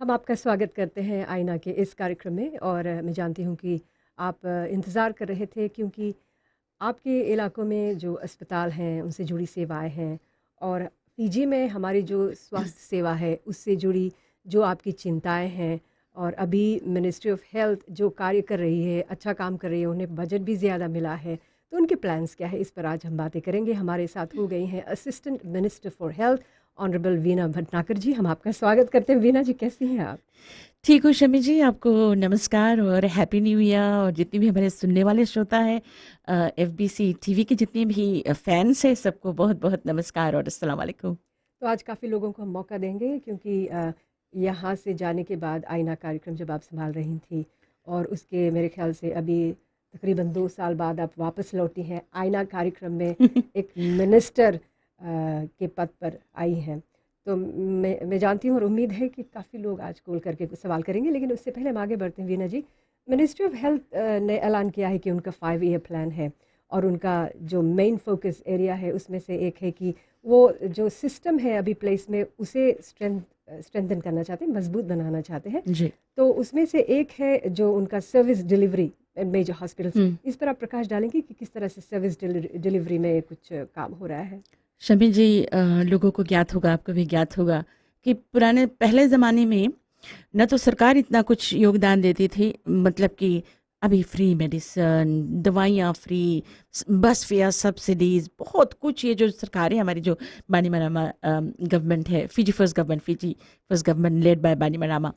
हम आपका स्वागत करते हैं आईना के इस कार्यक्रम में। और मैं जानती हूँ कि आप इंतज़ार कर रहे थे, क्योंकि आपके इलाकों में जो अस्पताल हैं उनसे जुड़ी सेवाएं हैं, और पीजी में हमारी जो स्वास्थ्य सेवा है उससे जुड़ी जो आपकी चिंताएं हैं, और अभी मिनिस्ट्री ऑफ हेल्थ जो कार्य कर रही है, अच्छा काम कर रही है, उन्हें बजट भी ज़्यादा मिला है, तो उनके प्लान्स क्या है, इस पर आज हम बातें करेंगे। हमारे साथ हो गई हैं assistant minister for health honourable Veena Bhatnagar ji. हम आपका स्वागत करते हैं। वीना जी, कैसी हैं आप? ठीक हूँ शमी जी, आपको नमस्कार और हैप्पी न्यू ईयर। और जितने भी हमारे सुनने वाले श्रोता हैं, एफबीसी टीवी के जितने भी फैंस हैं, सबको बहुत बहुत नमस्कार और अस्सलाम वालेकुम। तो आज काफ़ी लोगों को हम मौका देंगे, क्योंकि यहाँ से जाने के बाद आईना कार्यक्रम जब आप संभाल रही थी, और उसके मेरे ख्याल से अभी तकरीबन 2 साल बाद आप वापस लौटी हैं आईना कार्यक्रम में, एक मिनिस्टर के पद पर आई हैं। तो मैं जानती हूँ और उम्मीद है कि काफ़ी लोग आज कॉल करके कुछ सवाल करेंगे, लेकिन उससे पहले हम आगे बढ़ते हैं। वीना जी, मिनिस्ट्री ऑफ हेल्थ ने ऐलान किया है कि उनका 5 ईयर प्लान है, और उनका जो मेन फोकस एरिया है उसमें से एक है कि वो जो सिस्टम है अभी प्लेस में उसे स्ट्रेंथन करना चाहते हैं, मजबूत बनाना चाहते हैं। जी। तो उसमें से एक है जो उनका सर्विस डिलीवरी मेजर हॉस्पिटल्स। हम्म। इस पर आप प्रकाश डालेंगे कि किस तरह से सर्विस डिलीवरी में कुछ काम हो रहा है? शमी जी, लोगों को ज्ञात होगा, आपको भी ज्ञात होगा कि पुराने पहले ज़माने में न तो सरकार इतना कुछ योगदान देती थी, मतलब कि अभी फ्री मेडिसिन, दवाइयाँ फ्री, बस फेयर सब्सिडीज, बहुत कुछ। ये जो सरकारें हमारी जो बानीमरामा गवर्नमेंट है, Fiji first government led by Bainimarama,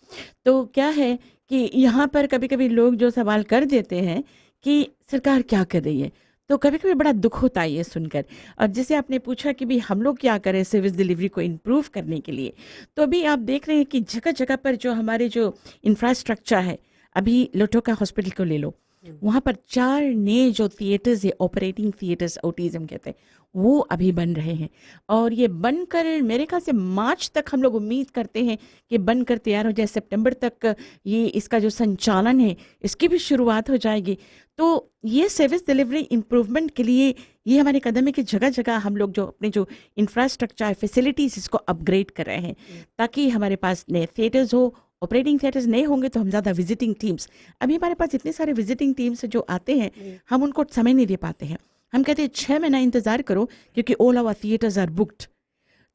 तो क्या है कि यहाँ पर कभी कभी लोग जो सवाल कर देते हैं कि सरकार क्या कर रही है, तो कभी कभी बड़ा दुख होता है ये सुनकर। और जैसे आपने पूछा कि भी हम लोग क्या करें सर्विस डिलीवरी को इम्प्रूव करने के लिए, तो अभी आप देख रहे हैं कि जगह जगह पर जो हमारे जो इंफ्रास्ट्रक्चर है, अभी लोटोका हॉस्पिटल को ले लो, हम्म। वहाँ पर 4 नए जो थिएटर्स है, ऑपरेटिंग थिएटर्स ऑटिज्म कहते हैं, वो अभी बन रहे हैं। और ये बनकर मेरे ख्याल से मार्च तक हम लोग उम्मीद करते हैं कि बनकर तैयार हो जाए। सितंबर तक ये इसका जो संचालन है इसकी भी शुरुआत हो जाएगी। तो ये सर्विस डिलीवरी इम्प्रूवमेंट के लिए ये हमारे कदम है कि जगह जगह हम लोग जो अपने जो इंफ्रास्ट्रक्चर फैसिलिटीज इसको अपग्रेड कर रहे हैं, ताकि हमारे पास नए थिएटर्स हो। ऑपरेटिंग थिएटर्स नहीं होंगे तो हम ज़्यादा विजिटिंग टीम्स, अभी हमारे पास इतने सारे विजिटिंग टीम्स जो आते हैं, जी। हम उनको समय नहीं दे पाते हैं। हम कहते हैं 6 महीना इंतज़ार करो, क्योंकि all our theatres are booked.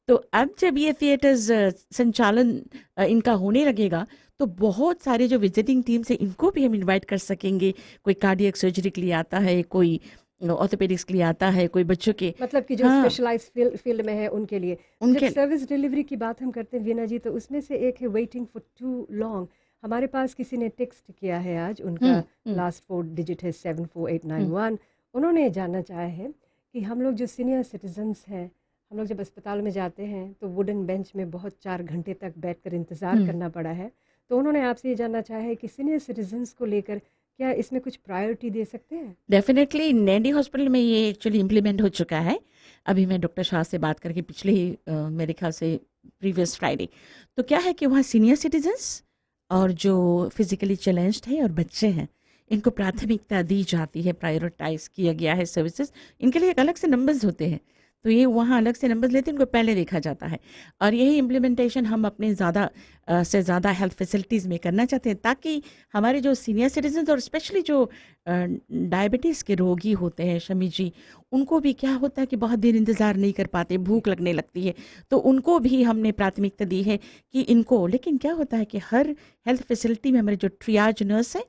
तो अब जब ये थिएटर्स संचालन इनका होने लगेगा, तो बहुत सारे जो विजिटिंग टीम्स हैं इनको भी हम इनवाइट कर सकेंगे। कोई कार्डियक सर्जरी के लिए आता है, कोई ऑर्थोपेडिक्स के लिए आता है, कोई बच्चों के। मतलब कि जो हाँ, स्पेशलाइज फील्ड में है उनके लिए। जब उनके। सर्विस डिलीवरी की बात हम करते हैं वीना जी, तो उसमें से एक है वेटिंग फॉर टू लॉन्ग। हमारे पास किसी ने टेक्स्ट किया है आज, उनका हम्म। हम्म। लास्ट 4 डिजिट है हम्म। 74891। उन्होंने जानना चाहा है कि हम लोग जो सीनियर सिटीजन्स हैं, हम लोग जब अस्पताल में जाते हैं तो वुडन बेंच में बहुत 4 घंटे तक बैठकर इंतज़ार हम्म। करना पड़ा है। तो उन्होंने आपसे ये जानना चाहा है कि सीनियर सिटीजन्स को लेकर क्या इसमें कुछ प्रायोरिटी दे सकते हैं? डेफिनेटली नैनी हॉस्पिटल में ये एक्चुअली इम्प्लीमेंट हो चुका है। अभी मैं डॉक्टर शाह से बात करके पिछले ही मेरे ख्याल से प्रीवियस फ्राइडे, तो क्या है कि वहाँ सीनियर सिटीजन्स और जो फिजिकली चैलेंज्ड हैं और बच्चे हैं, इनको प्राथमिकता दी जाती है, प्रायोरिटाइज किया गया है सर्विसेज। इनके लिए एक अलग से नंबर्स होते हैं, तो ये वहाँ अलग से नंबर्स लेते हैं, इनको पहले देखा जाता है। और यही इम्प्लीमेंटेशन हम अपने ज़्यादा से ज़्यादा हेल्थ फैसिलिटीज़ में करना चाहते हैं, ताकि हमारे जो सीनियर सिटीजन्स और स्पेशली जो डायबिटीज़ के रोगी होते हैं शमी जी, उनको भी क्या होता है कि बहुत देर इंतज़ार नहीं कर पाते, भूख लगने लगती है, तो उनको भी हमने प्राथमिकता दी है कि इनको। लेकिन क्या होता है कि हर हेल्थ फैसिलिटी में हमारे जो ट्रियाज नर्स है,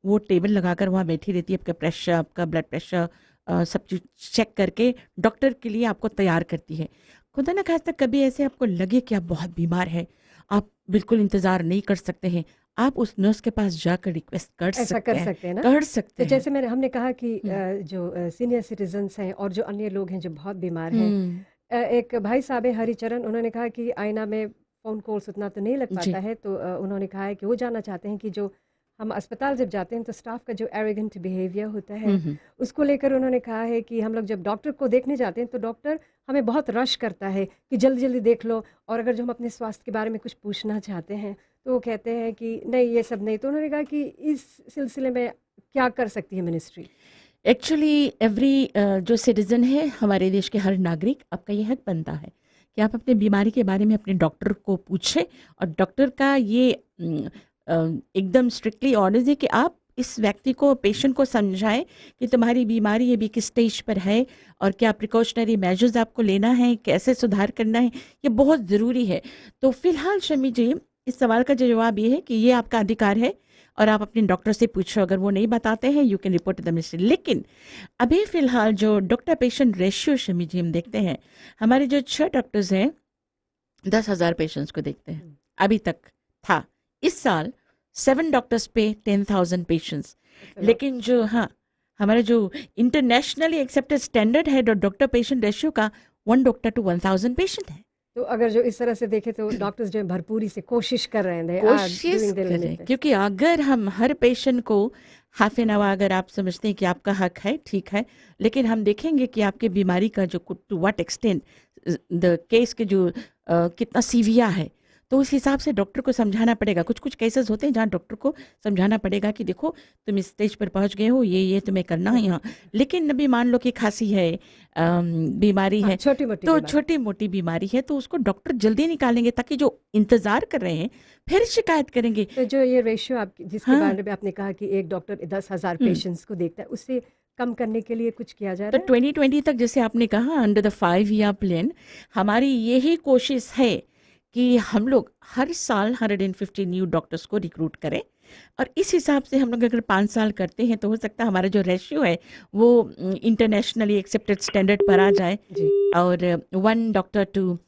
वो टेबल लगाकर वहाँ बैठी रहती है, आपका प्रेशर, आपका ब्लड प्रेशर, सब चीज़ चेक करके डॉक्टर के लिए आपको तैयार करती है। खुदा ना खास्ता कभी ऐसे आपको लगे कि आप बहुत बीमार हैं, आप बिल्कुल इंतज़ार नहीं कर सकते हैं, आप उस नर्स के पास जाकर रिक्वेस्ट कर ऐसा सकते कर हैं। सकते हैं ना? कर सकते तो हैं। जैसे हमने कहा कि हम्म। जो सीनियर सिटीजन्स हैं और जो अन्य लोग हैं जो बहुत बीमार हैं, हम्म। एक भाई साहब हैं हरिचरण, उन्होंने कहा कि आईना में फ़ोन कॉल्स उतना तो नहीं लग जी। पाता है, तो उन्होंने कहा है कि वो जानना चाहते हैं कि जो हम अस्पताल जब जाते हैं तो स्टाफ का जो एरोगेंट बिहेवियर होता है, हम्म। उसको लेकर उन्होंने कहा है कि हम लोग जब डॉक्टर को देखने जाते हैं तो डॉक्टर हमें बहुत रश करता है कि जल्दी जल्दी देख लो, और अगर जो हम अपने स्वास्थ्य के बारे में कुछ पूछना चाहते हैं तो वो कहते हैं कि नहीं, ये सब नहीं। तो उन्होंने कहा कि इस सिलसिले में क्या कर सकती है मिनिस्ट्री? एक्चुअली एवरी जो सिटीज़न है, हमारे देश के हर नागरिक, आपका ये हक बनता है कि आप अपने बीमारी के बारे में अपने डॉक्टर को पूछें, और डॉक्टर का ये एकदम स्ट्रिक्टली ऑर्डर है कि आप इस व्यक्ति को, पेशेंट को समझाएं कि तुम्हारी बीमारी अभी किस स्टेज पर है और क्या प्रिकॉशनरी मेजर्स आपको लेना है, कैसे सुधार करना है, ये बहुत ज़रूरी है। तो फिलहाल शमी जी, इस सवाल का जवाब ये है कि ये आपका अधिकार है और आप अपने डॉक्टर से पूछो, अगर वो नहीं बताते हैं you can report to the ministry. लेकिन अभी फ़िलहाल जो doctor patient ratio Shami ji हम देखते हैं, हमारे जो 6 डॉक्टर्स हैं 10,000 पेशेंट्स को देखते हैं, अभी तक था। इस साल 7 डॉक्टर्स पे 10,000 पेशेंट्स। लेकिन जो हमारा जो इंटरनेशनली एक्सेप्टेड स्टैंडर्ड है डॉक्टर पेशेंट रेशियो का, 1 डॉक्टर टू 1,000 पेशेंट है। तो अगर जो इस तरह से देखें तो डॉक्टर्स जो है भरपूरी से कोशिश कर रहे हैं, they are कोशिश doing their करें, limit best। क्योंकि अगर हम हर पेशेंट को हाफ एन आवर, अगर आप समझते हैं कि आपका हक है, ठीक है, लेकिन हम देखेंगे कि आपके बीमारी का जो to what extent the case के जो कितना सीवियर है, तो उस हिसाब से डॉक्टर को समझाना पड़ेगा। कुछ कुछ केसेस होते हैं जहाँ डॉक्टर को समझाना पड़ेगा कि देखो तुम इस स्टेज पर पहुँच गए हो, ये तुम्हें करना है यहाँ। लेकिन अभी मान लो कि खांसी है, बीमारी है, छोटी मोटी तो बीमारी। छोटी मोटी बीमारी है, तो उसको डॉक्टर जल्दी निकालेंगे ताकि जो इंतजार कर रहे हैं फिर शिकायत करेंगे। तो जो ये रेशियो आप जिसके हाँ। बारे में आपने कहा कि एक डॉक्टर 10,000 पेशेंट्स को देखता है, उससे कम करने के लिए कुछ किया जा तो रहा है? 2020 तक, जैसे आपने कहा, अंडर द 5 ईयर प्लान, हमारी यही कोशिश है कि हम लोग हर साल 150 न्यू डॉक्टर्स को रिक्रूट करें, और इस हिसाब से हम लोग अगर 5 साल करते हैं तो हो सकता है हमारा जो रेशियो है वो इंटरनेशनली एक्सेप्टेड स्टैंडर्ड पर आ जाए जी। और 1 डॉक्टर टू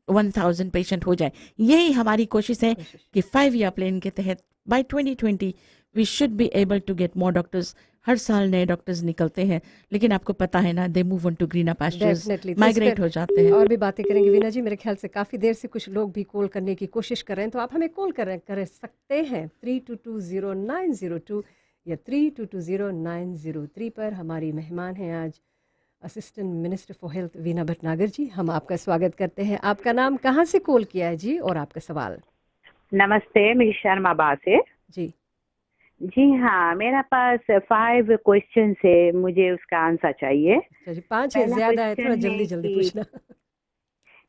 1,000 पेशेंट हो जाए। यही हमारी कोशिश है कि 5 ईयर प्लान के तहत by 2020 we should be able to get more doctors. हर साल नए डॉक्टर्स निकलते हैं, लेकिन आपको पता है ना, they move on to greener pastures, definitely. तो इस माइग्रेट पर हो जाते हैं। और भी बातें करेंगे वीना जी। मेरे ख्याल से काफ़ी देर से कुछ लोग भी कॉल करने की कोशिश कर रहे हैं, तो आप हमें कॉल कर सकते हैं 3220-902 या 3220-903 पर। हमारी मेहमान हैं आज assistant minister for health Veena Bhatnagar ji. हम आपका स्वागत करते हैं। आपका नाम, कहाँ से कॉल किया है जी, और आपका सवाल? नमस्ते, मेरी शर्मा बात है जी। जी। हाँ, मेरा पास 5 क्वेश्चन है, मुझे उसका आंसर चाहिए। अच्छा जी, 5 है, पहला ज़्यादा है, थोड़ा क्वेश्चन जल्दी है जल्दी कि पूछना।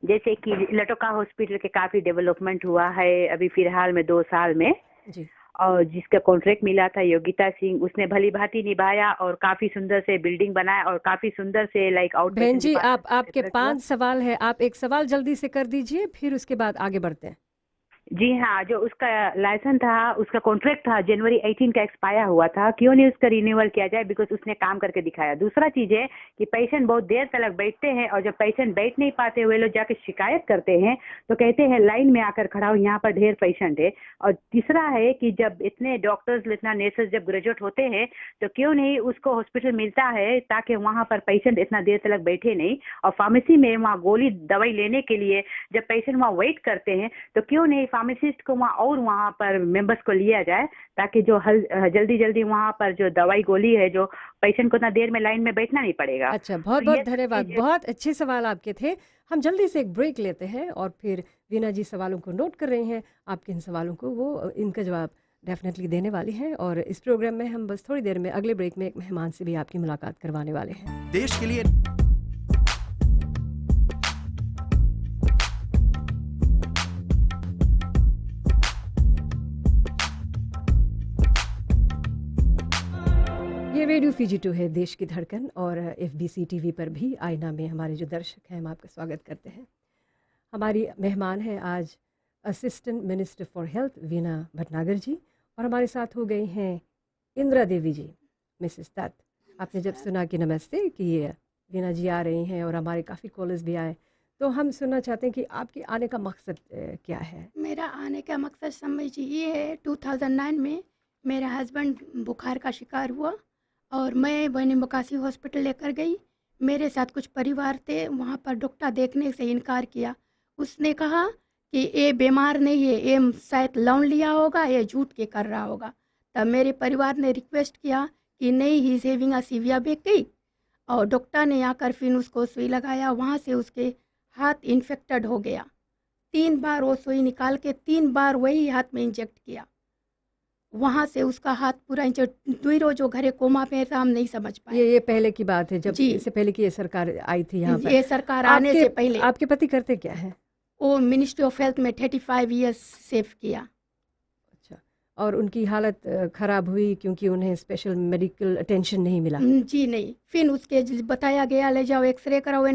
जैसे कि लटोका हॉस्पिटल के काफी डेवलपमेंट हुआ है अभी फिलहाल में 2 साल में, जी। और जिसका कॉन्ट्रैक्ट मिला था योगिता सिंह, उसने भली भांति निभाया और काफी सुंदर से बिल्डिंग बनाया और काफी सुंदर से लाइक आउट बहन जी, आपके 5 सवाल है, आप एक सवाल जल्दी से कर दीजिए, फिर उसके बाद आगे बढ़ते हैं। जी हाँ, जो उसका लाइसेंस था, उसका कॉन्ट्रैक्ट था, जनवरी 18 का एक्सपायर हुआ था, क्यों नहीं उसका रिन्यूअल किया जाए, बिकॉज उसने काम करके दिखाया। दूसरा चीज है कि पेशेंट बहुत देर तक बैठते हैं, और जब पेशेंट बैठ नहीं पाते हुए लोग जाके शिकायत करते हैं तो कहते हैं लाइन में आकर खड़ा हो, यहाँ पर ढेर पेशेंट है। और तीसरा है कि जब इतने डॉक्टर्स, इतना नर्सेज जब ग्रेजुएट होते हैं तो क्यों नहीं उसको हॉस्पिटल मिलता है ताकि वहाँ पर पेशेंट इतना देर तक बैठे नहीं। और फार्मेसी में वहाँ गोली दवाई लेने के लिए जब पेशेंट वहाँ वेट करते हैं तो क्यों नहीं फार्मासिस्ट को वहाँ पर मेंबर्स को लिया जाए, ताकि जो जल्दी जल्दी वहाँ पर जो दवाई गोली है, जो पेशेंट को इतना देर में लाइन में बैठना नहीं पड़ेगा। अच्छा, बहुत तो बहुत ये सब धन्यवाद। चीजें- बहुत अच्छे सवाल आपके थे। हम जल्दी से एक ब्रेक लेते हैं और फिर वीना जी सवालों को नोट कर रही हैं। आपके इन सवालों को वो इनका जवाब डेफिनेटली देने वाली हैं, और इस प्रोग्राम में हम बस थोड़ी देर में अगले ब्रेक में एक मेहमान से भी आपकी मुलाकात करवाने वाले हैं। देश के लिए ये रेडियो FIJI 2 है, देश की धड़कन, और FBC TV पर भी आईना में हमारे जो दर्शक हैं, हम आपका स्वागत करते हैं। हमारी मेहमान हैं आज assistant minister for health Veena Bhatnagar ji, और हमारे साथ हो गई हैं इंदिरा देवी जी, मिसेस दत्त। आपने जब सुना कि नमस्ते कि ये वीना जी आ रही हैं और हमारे काफ़ी कॉलर्स भी आए, तो हम सुनना चाहते हैं कि आपके आने का मकसद क्या है? मेरा आने का मकसद समझ ये है, 2009 में मेरा हस्बैंड बुखार का शिकार हुआ और मैं बनी बकासी हॉस्पिटल लेकर गई। मेरे साथ कुछ परिवार थे, वहाँ पर डॉक्टर देखने से इनकार किया। उसने कहा कि ये बीमार नहीं है, ये शायद लोन लिया होगा, ये झूठ के कर रहा होगा। तब मेरे परिवार ने रिक्वेस्ट किया कि नहीं, he is having a severe back, और डॉक्टर ने आकर फिर उसको सुई लगाया। वहाँ से उसके हाथ इन्फेक्टेड हो गया। 3 बार वो सुई निकाल के 3 बार वही हाथ में इंजेक्ट किया। वहाँ से उसका हाथ पूरा इंच दुई रोज वो घरे कोमा में था, हम नहीं समझ पाए। ये पहले की बात है, जब जी। इससे पहले की ये सरकार आई थी यहाँ पर। ये सरकार आने आपके से पहले आपके पति करते क्या है? वो मिनिस्ट्री ऑफ हेल्थ में 35 ईयर्स सेव किया। अच्छा, और उनकी हालत खराब हुई क्योंकि उन्हें स्पेशल मेडिकल अटेंशन नहीं मिला? जी नहीं, फिर उसके बताया गया ले जाओ एक्सरे कराओ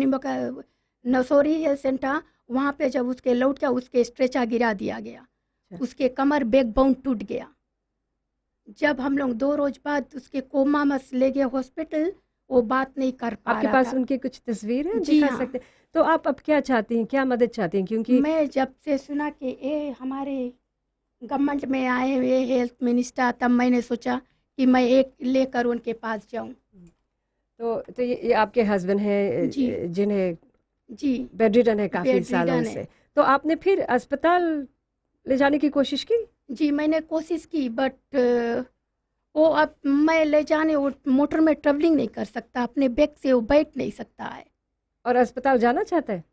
नसोरी हेल्थ सेंटर, वहाँ पे जब उसके लौट गया उसके स्ट्रेचा गिरा दिया गया। अच्छा। उसके कमर बैकबोन टूट गया। जब हम लोग 2 रोज बाद उसके कोमा में ले गए हॉस्पिटल, वो बात नहीं कर पा आपके रहा पास था। उनकी कुछ तस्वीर है, जी दिखा हाँ। सकते हैं? तो आप अब क्या चाहती हैं, क्या मदद चाहती हैं? क्योंकि मैं जब से सुना कि ये हमारे गवर्नमेंट में आए हुए हेल्थ मिनिस्टर, तब मैंने सोचा कि मैं एक लेकर उनके पास जाऊं। तो ये आपके हस्बैंड हैं जी जिन्हें जी बेडरिडन है काफ़ी सालों बेडरिडन है। से, तो आपने फिर अस्पताल ले जाने की कोशिश की? जी मैंने कोशिश की, बट वो अब मैं ले जाने वो मोटर में ट्रेवलिंग नहीं कर सकता, अपने बैग से वो बैठ नहीं सकता है। और अस्पताल जाना चाहता है?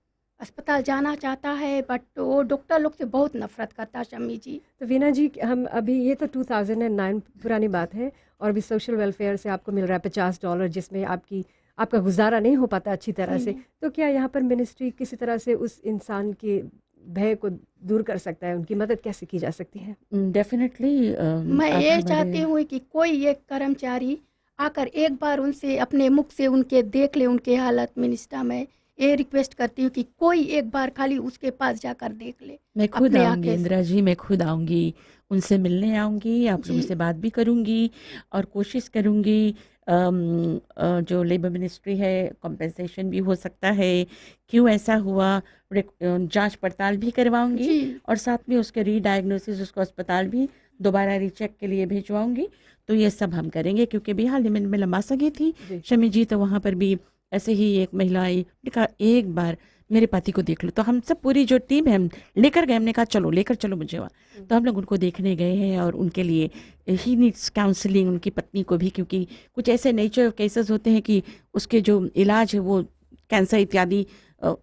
अस्पताल जाना चाहता है, बट वो डॉक्टर लोग से बहुत नफरत करता है शम्मी जी। तो वीना जी, हम अभी, ये तो 2009 पुरानी बात है, और अभी सोशल वेलफेयर से आपको मिल रहा है $50, जिसमें आपका गुजारा नहीं हो पाता अच्छी तरह से। तो क्या यहाँ पर मिनिस्ट्री किसी तरह से उस इंसान के भय को दूर कर सकता है? उनकी मदद कैसे की जा सकती है? डेफिनेटली मैं आप ये चाहती हमारे हूँ कि कोई एक कर्मचारी आकर एक बार उनसे अपने मुख से उनके देख ले उनके हालत। मिनिस्टर में ये रिक्वेस्ट करती हूँ कि कोई एक बार खाली उसके पास जाकर देख ले मैं खुद अपने आऊँगी आंखें से। इंदिरा जी, मैं खुद आऊँगी, उनसे मिलने आऊँगी, आप लोगों जी से बात भी करूँगी और कोशिश करूँगी जो लेबर मिनिस्ट्री है कंपनसेशन भी हो सकता है, क्यों ऐसा हुआ, जांच पड़ताल भी करवाऊँगी जी और साथ में उसके रीडायग्नोसिस उसको अस्पताल भी दोबारा रीचेक के लिए भिजवाऊँगी। तो ये सब हम करेंगे क्योंकि अभी हाल ही में मैं लंबासा गई थी जी। शमी जी, तो वहाँ पर भी ऐसे ही एक महिला आई, उसने कहा एक बार मेरे पति को देख लो। तो हम सब पूरी जो टीम है हम लेकर गए, हमने कहा चलो लेकर चलो मुझे वहाँ। तो हम लोग उनको देखने गए हैं और उनके लिए ही नीड्स काउंसलिंग, उनकी पत्नी को भी, क्योंकि कुछ ऐसे नेचर ऑफ केसेस होते हैं कि उसके जो इलाज है वो कैंसर इत्यादि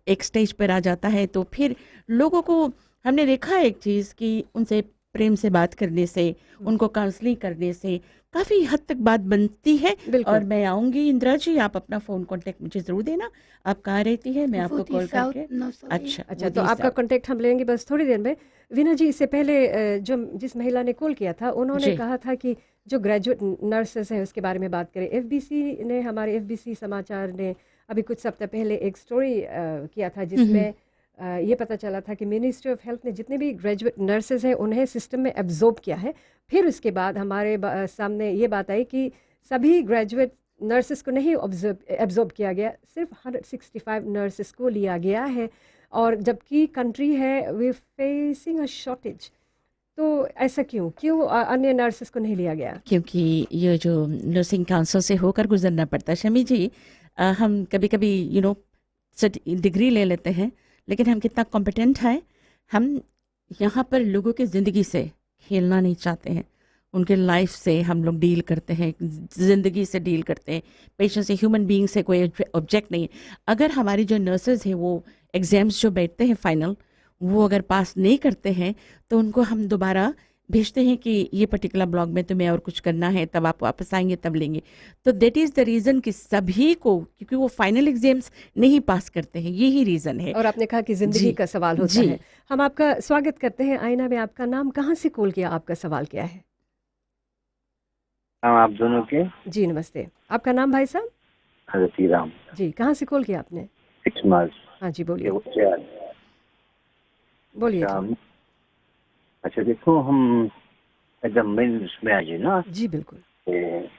एक स्टेज पर आ जाता है। तो फिर लोगों को हमने देखा है एक चीज़ कि उनसे प्रेम से बात करने से, उनको काउंसलिंग करने से काफ़ी हद तक बात बनती है। और बिल्कुल। मैं आऊँगी इंदिरा जी, आप अपना फ़ोन कॉन्टेक्ट मुझे ज़रूर देना, आप कहाँ रहती है, मैं आपको फूटी कॉल साउथ करके। नसोरी। अच्छा अच्छा, वो तो दी आपका साहब कॉन्टेक्ट हम लेंगे बस थोड़ी देर में। वीना जी, इससे पहले जिस महिला ने कॉल किया था, उन्होंने जी कहा था कि जो ग्रेजुएट नर्सेस हैं उसके बारे में बात करें। हमारे एफबीसी समाचार ने अभी कुछ सप्ताह पहले एक स्टोरी किया था, जिसमें ये पता चला था कि मिनिस्ट्री ऑफ हेल्थ ने जितने भी ग्रेजुएट नर्सेज हैं उन्हें सिस्टम में एब्जॉर्ब किया है। फिर उसके बाद हमारे सामने ये बात आई कि सभी ग्रेजुएट नर्सेस को नहीं एब्जॉर्ब किया गया, सिर्फ 165 नर्सेस को लिया गया है, और जबकि कंट्री है वी फेसिंग अ शॉर्टेज। तो ऐसा क्यों अन्य नर्सेस को नहीं लिया गया? क्योंकि ये जो नर्सिंग काउंसिल से होकर गुजरना पड़ता है शमी जी। हम कभी कभी डिग्री ले लेते हैं, लेकिन हम कितना कॉम्पिटेंट हैं, हम यहाँ पर लोगों की ज़िंदगी से खेलना नहीं चाहते हैं। उनके लाइफ से हम लोग डील करते हैं, ज़िंदगी से डील करते हैं, पेशेंट से, ह्यूमन बीइंग से कोई ऑब्जेक्ट नहीं है। अगर हमारी जो नर्सेज हैं वो एग्ज़ाम्स जो बैठते हैं फाइनल, वो अगर पास नहीं करते हैं तो उनको हम दोबारा भेजते हैं कि ये पर्टिकुलर ब्लॉक में तुम्हें और कुछ करना है, तब आप वापस आएंगे तब लेंगे। तो दैट इज़ द रीज़न कि सभी को, क्योंकि वो फाइनल एग्जाम्स नहीं पास करते हैं, यही रीज़न है। और आपने कहा कि ज़िंदगी जी का सवाल होता जी है। हम आपका स्वागत करते हैं आईना में। आपका नाम, कहाँ से कॉल किया, आपका सवाल क्या है? हाँ, आप दोनों के जी नमस्ते, आपका नाम भाई साहब? हजरती राम जी, कहाँ से कॉल किया आपने? 6 मार्च हाँ जी, के बोलिए उच्चार। बोलिए अच्छा जी। अच्छा, देखो हम एकदम मेन उसमें आ जाए ना। जी बिल्कुल। ते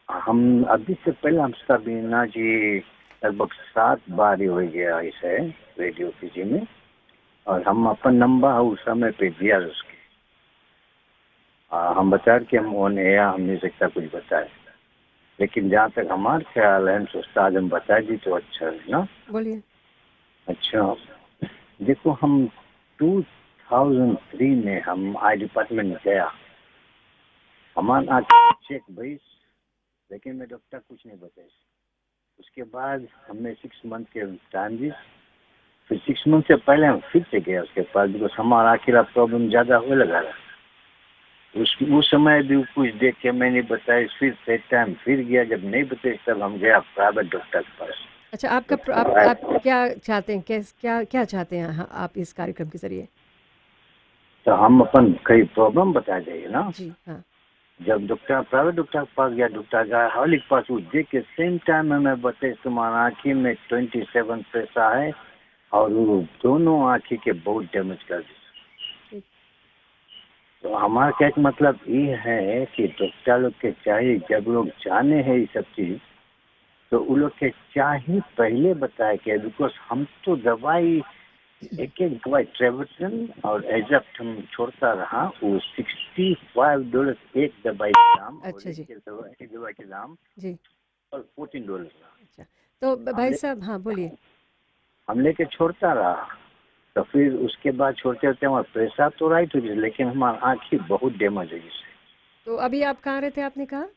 हम अभी से पहले हमसे बीना जी लगभग 7 बार हो गया इसे रेडियो पीजी में, और हम अपन नंबर उस समय पे दिया उसके। हम बता कि हम ऑन एयर हम नहीं सकता कुछ बताए, लेकिन जहाँ तक हमारा ख्याल है हम सोचता आज हम बता दी तो अच्छा है ना। बोलिए। अच्छा देखो, हम 2003 में हम आई डिपार्टमेंट गया, हमारा चेक भाई, लेकिन मैं डॉक्टर कुछ नहीं बताया। उसके बाद हमने 6 मंथ के टाइम दी, फिर 6 मंथ से पहले हम फिर से गए उसके पास, बिकॉज हमारा अकेला प्रॉब्लम ज़्यादा हुए लगा रहा। उस समय भी कुछ देख के मैंने बताया, फिर सेट टाइम फिर गया, जब नहीं बताए तब हम गया प्राइवेट डॉक्टर के पास। अच्छा, आपका तो आप क्या चाहते हैं, क्या चाहते हैं आप इस कार्यक्रम के ज़रिए? तो हम अपन कई प्रॉब्लम बता देंगे ना। जी, हाँ। जब डॉक्टर प्राइवेट डॉक्टर के पास गया, डॉक्टर गया हॉल के पास, वो देख के सेम टाइम में मैं बताए तुम्हारा आँखी में 27 पैसा है और वो दोनों आँखी के बहुत डैमेज कर दी। ठीक। तो हमारा क्या मतलब ये है कि डॉक्टर लोग के चाहिए, जब लोग जाने हैं ये सब चीज, तो उन लोग के चाहिए पहले बताया कि बिकॉज हम तो दवाई एक दवाई ट्रेवटन और एजेप्ट हम छोड़ता रहा, वो $65 एक दवाई के दाम और अच्छा जी। एक दवाई के दाम जी। और $14। अच्छा, तो भाई हमले साहब, हाँ बोलिए। हम लेके छोड़ता रहा, तो फिर उसके बाद छोड़ते होते हमारा पैसा तो राइट हो गया, लेकिन हमारा आँखी बहुत डैमेज है जिससे। तो अभी आप कहाँ रहते हैं आपने कहा?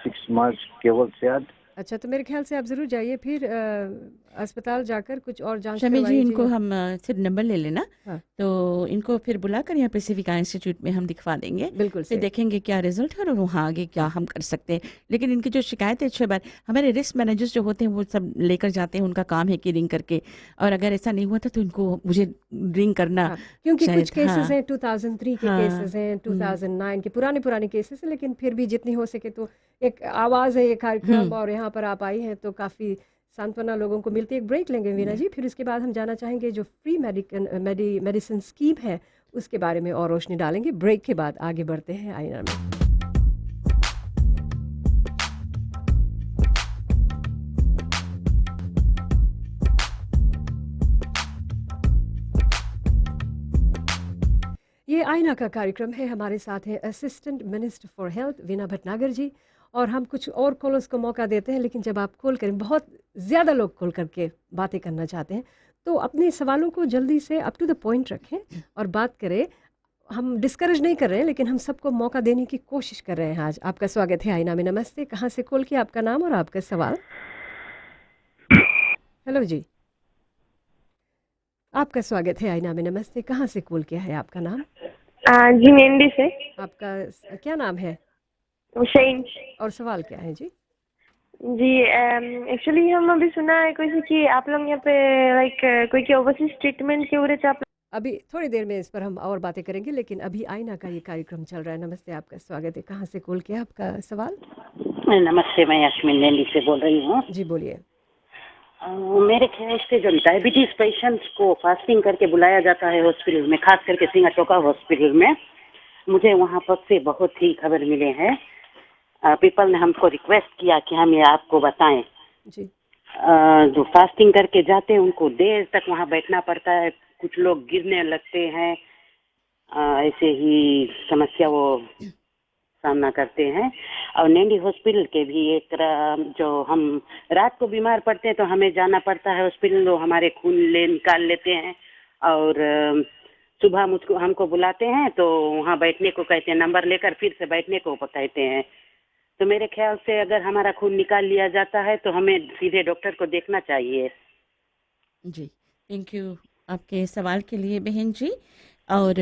6 मंथ केवल से आज। अच्छा, तो मेरे ख्याल से आप ज़रूर जाइए फिर अस्पताल जाकर कुछ और जांच शमी जी, करवाइए इनको जी। हम सिर्फ नंबर ले लेना, हाँ, तो इनको फिर बुलाकर यहाँ पे सिविका इंस्टीट्यूट में हम दिखवा देंगे, बिल्कुल फिर सही। देखेंगे क्या रिजल्ट है और वहाँ आगे क्या हम कर सकते हैं। लेकिन इनकी जो शिकायत है, अच्छी बात, हमारे रिस्क मैनेजर्स जो होते हैं वो सब लेकर जाते हैं, उनका काम है कि रिंग करके, और अगर ऐसा नहीं हुआ था तो इनको मुझे रिंग करना हाँ, क्योंकि कुछ शायद। केसेस हाँ हैं 2003 के हाँ केसेस हैं, 2009 के पुराने केसेस हैं, लेकिन फिर भी जितनी हो सके तो एक आवाज़ है ये कार्यक्रम, और यहाँ पर आप आई हैं तो काफ़ी सांत्वना लोगों को मिलती है। एक ब्रेक लेंगे वीना जी, फिर उसके बाद हम जाना चाहेंगे जो फ्री मेडिसिन स्कीम है उसके बारे में और रोशनी डालेंगे। ब्रेक के बाद आगे बढ़ते हैं आईना में। ये आईना का कार्यक्रम है, हमारे साथ है assistant minister for health Veena Bhatnagar ji, और हम कुछ और कॉलर्स को मौका देते हैं, लेकिन जब आप कॉल करें, बहुत ज़्यादा लोग कॉल करके बातें करना चाहते हैं, तो अपने सवालों को जल्दी से अप टू द पॉइंट रखें और बात करें। हम डिस्करेज नहीं कर रहे हैं, लेकिन हम सबको मौका देने की कोशिश कर रहे हैं। आज आपका स्वागत है आईना में। नमस्ते, कहाँ से कॉल किया, आपका नाम और आपका सवाल? हेलो जी, आपका स्वागत है आईना में। नमस्ते, कहाँ से कॉल किया है, आपका नाम? जी मेंढी से। आपका क्या नाम है हुसैन और सवाल क्या है जी? जी। एक्चुअली हम अभी सुना है कोई सी कि आप लोग यहाँ पे लाइक कोई के ओवरसीज ट्रीटमेंट के उरे आप। अभी थोड़ी देर में इस पर हम और बातें करेंगे, लेकिन अभी आईना का ये कार्यक्रम चल रहा है। नमस्ते, आपका स्वागत है, कहाँ से कॉल किया, आपका सवाल? नमस्ते, मैं यास्मीन नैनी से बोल रही हूँ। जी बोलिए। मेरे ख्याल से जो डायबिटीज पेशेंट्स को फास्टिंग करके बुलाया जाता है हॉस्पिटल में, खास करके सिंगाटोका हॉस्पिटल में, मुझे वहाँ पर से बहुत ही खबर मिले हैं। पीपल ने हमको रिक्वेस्ट किया कि हम ये आपको बताएं। जी। जो फास्टिंग करके जाते हैं उनको देर तक वहाँ बैठना पड़ता है, कुछ लोग गिरने लगते हैं, ऐसे ही समस्या वो सामना करते हैं। और नैनी हॉस्पिटल के भी एक जो हम रात को बीमार पड़ते हैं तो हमें जाना पड़ता है हॉस्पिटल, वो हमारे खून निकाल लेते हैं और सुबह हमको बुलाते हैं तो वहाँ बैठने को कहते हैं, नंबर लेकर फिर से बैठने को कहते हैं। तो मेरे ख्याल से अगर हमारा खून निकाल लिया जाता है तो हमें सीधे डॉक्टर को देखना चाहिए। जी, थैंक यू आपके सवाल के लिए बहन जी। और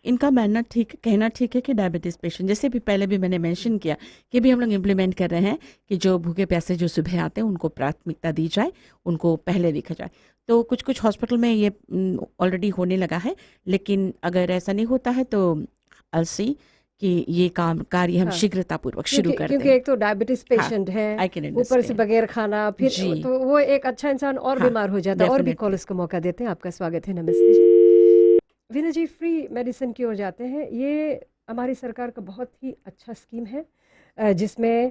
इनका मानना कहना ठीक है कि डायबिटीज़ पेशेंट, जैसे भी पहले भी मैंने मेंशन किया कि भी हम लोग इम्प्लीमेंट कर रहे हैं कि जो भूखे प्यासे जो सुबह आते हैं उनको प्राथमिकता दी जाए, उनको पहले देखा जाए। तो कुछ हॉस्पिटल में ये ऑलरेडी होने लगा है, लेकिन अगर ऐसा नहीं होता है तो अलसी कि ये कार्य हम हाँ, शीघ्रतापूर्वक शुरू कर क्योंकि दें। एक तो डायबिटीज पेशेंट है, आई कैन ऊपर से अंडरस्टैंड बगैर खाना, फिर जी। तो वो एक अच्छा इंसान और हाँ, बीमार हो जाता है। और भी डेफिनेटली। कॉलर्स को मौका देते हैं। आपका स्वागत है। नमस्ते जी। विनय जी, फ्री मेडिसिन की ओर जाते हैं। ये हमारी सरकार का बहुत ही अच्छा स्कीम है, जिसमें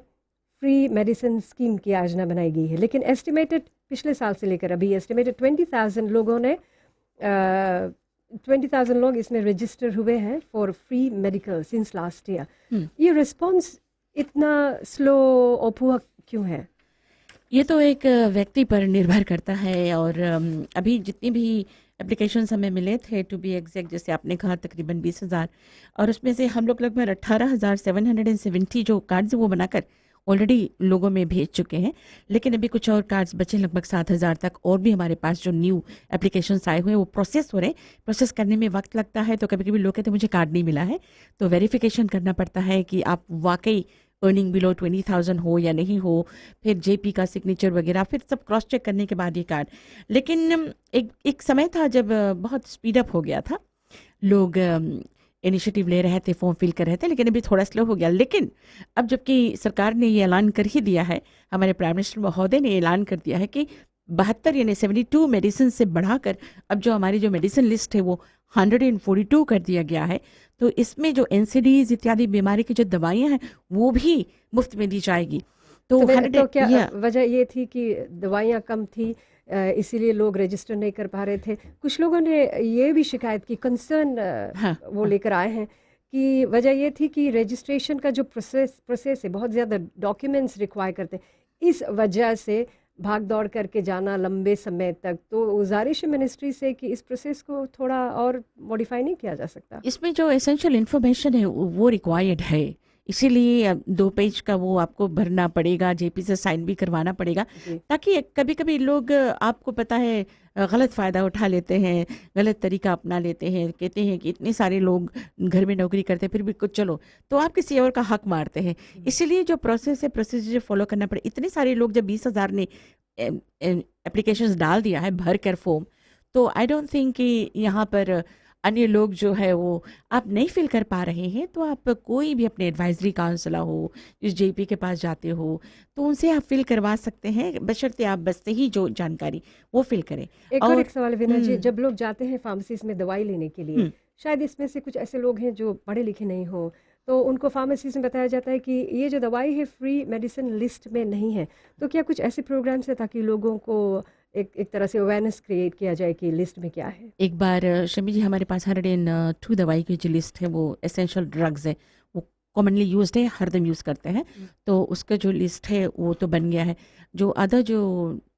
फ्री मेडिसिन स्कीम की योजना बनाई गई है, लेकिन एस्टिमेटेड पिछले साल से लेकर अभी एस्टिमेटेड 20,000 लोगों ने 20,000 लोग इसमें रजिस्टर हुए हैं for free medical since last year. ये रिस्पॉन्स इतना स्लो और पुअर क्यों है? ये तो एक व्यक्ति पर निर्भर करता है, और अभी जितनी भी एप्लीकेशंस हमें मिले थे, टू बी एग्जैक्ट जैसे आपने कहा तकरीबन 20,000, और उसमें से हम लोग लगभग 18,770 जो कार्ड्स वो बनाकर ऑलरेडी लोगों में भेज चुके हैं, लेकिन अभी कुछ और कार्ड्स बचे लगभग 7,000 तक, और भी हमारे पास जो न्यू एप्लीकेशंस आए हुए हैं वो प्रोसेस हो रहे हैं। प्रोसेस करने में वक्त लगता है, तो कभी कभी लोग कहते हैं मुझे कार्ड नहीं मिला है, तो वेरिफिकेशन करना पड़ता है कि आप वाकई अर्निंग बिलो 20,000 हो या नहीं हो, फिर जेपी का सिग्नेचर वगैरह, फिर सब क्रॉस चेक करने के बाद ये कार्ड। लेकिन एक समय था जब बहुत स्पीड अप हो गया था, लोग इनिशिएटिव ले रहे थे, फॉर्म फिल कर रहे थे, लेकिन अभी थोड़ा स्लो हो गया। लेकिन अब जबकि सरकार ने ये ऐलान कर ही दिया है, हमारे प्राइम मिनिस्टर महोदय ने ऐलान कर दिया है कि 72 यानी 72 मेडिसिन से बढ़ाकर अब जो हमारी जो मेडिसिन लिस्ट है वो 142 कर दिया गया है। तो इसमें जो एनसीडीज इत्यादि बीमारी की जो दवाइयाँ हैं वो भी मुफ्त में दी जाएगी। तो तो क्या या वजह ये थी कि दवाइयाँ कम थी, इसीलिए लोग रजिस्टर नहीं कर पा रहे थे? कुछ लोगों ने ये भी शिकायत की, कंसर्न हाँ वो हाँ लेकर आए हैं कि वजह ये थी कि रजिस्ट्रेशन का जो प्रोसेस है बहुत ज़्यादा डॉक्यूमेंट्स रिक्वायर करते हैं, इस वजह से भाग दौड़ करके जाना लंबे समय तक। तो गुजारिश है मिनिस्ट्री से कि इस प्रोसेस को थोड़ा और मॉडिफाई नहीं किया जा सकता? इसमें जो एसेंशियल इन्फॉर्मेशन है वो रिक्वायर्ड है, इसीलिए 2 पेज का वो आपको भरना पड़ेगा, जेपी से साइन भी करवाना पड़ेगा, जी ताकि कभी कभी लोग आपको पता है गलत फ़ायदा उठा लेते हैं, गलत तरीका अपना लेते हैं, कहते हैं कि इतने सारे लोग घर में नौकरी करते हैं फिर भी कुछ चलो, तो आप किसी और का हक मारते हैं। इसीलिए जो प्रोसेस है, प्रोसीजर फॉलो करना पड़े। इतने सारे लोग, जब 20,000 ने एप्लीकेशंस डाल दिया है भर कर फॉर्म, तो आई डोंट थिंक कि यहाँ पर अन्य लोग जो है वो आप नहीं फिल कर पा रहे हैं, तो आप कोई भी अपने एडवाइजरी काउंसलर हो, जिस जेपी के पास जाते हो, तो उनसे आप फिल करवा सकते हैं, बशर्ते आप बस से ही जो जानकारी वो फिल करें। एक और और एक सवाल विना जी, हम्म जब लोग जाते हैं फार्मेसीज में दवाई लेने के लिए, हम्म शायद इसमें से कुछ ऐसे लोग हैं जो पढ़े लिखे नहीं हो, तो उनको फार्मेसीज में बताया जाता है कि ये जो दवाई है फ्री मेडिसिन लिस्ट में नहीं है। तो क्या कुछ ऐसे प्रोग्राम्स हैं ताकि लोगों को एक तरह से अवेयरनेस क्रिएट किया जाए कि लिस्ट में क्या है? एक बार शमी जी, हमारे पास 102 दवाई की जो लिस्ट है वो एसेंशियल ड्रग्स है, वो कॉमनली यूज्ड है, हरदम यूज़ करते हैं, तो उसका जो लिस्ट है वो तो बन गया है। जो अदर जो